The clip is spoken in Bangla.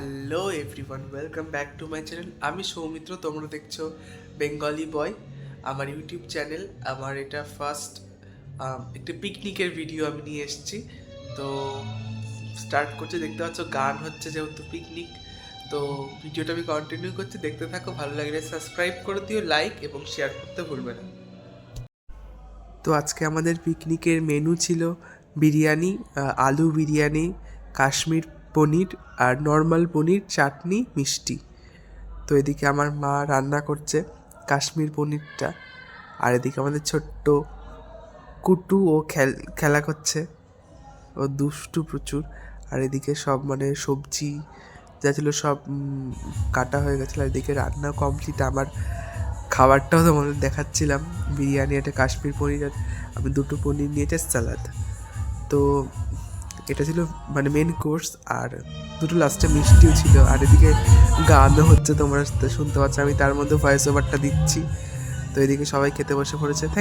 Hello everyone, welcome back to my channel. আমি সৌমিত্র, তোমরা দেখছো বেঙ্গলি বয়, আমার ইউটিউব চ্যানেল। আমার এটা ফার্স্ট একটা পিকনিকের ভিডিও আমি নিয়ে এসেছি। তো স্টার্ট করছি, দেখতে পাচ্ছ গান হচ্ছে যেহেতু পিকনিক। তো ভিডিওটা আমি কন্টিনিউ করছি, দেখতে থাকো। ভালো লাগলে সাবস্ক্রাইব করে দিও, লাইক এবং শেয়ার করতে ভুলবে না। তো আজকে আমাদের পিকনিকের মেনু ছিল বিরিয়ানি, আলু বিরিয়ানি, কাশ্মীর পনির আর নর্মাল পনির, চাটনি, মিষ্টি। তো এদিকে আমার মা রান্না করছে কাশ্মীর পনিরটা, আর এদিকে আমাদের ছোট্ট কুটু ও খেলা করছে, ও দুষ্টু প্রচুর। আর এদিকে সব সবজি যা ছিল সব কাটা হয়ে গেছিলো। আর এদিকে রান্না কমপ্লিট। আমার খাবারটাও তোমাদের দেখাচ্ছিলাম, বিরিয়ানি, একটা কাশ্মীর পনির, আর আমি দুটো পনির নিয়েছি, স্যালাড। তো এটা ছিল মেন কোর্স, আর দুটো লাস্টে মিষ্টিও ছিল। আর এদিকে গানও হচ্ছে, তোমরা শুনতে পাচ্ছ, আমি তার মধ্যে ভয়েস ওভারটা দিচ্ছি। তো এদিকে সবাই খেতে বসে পড়েছে।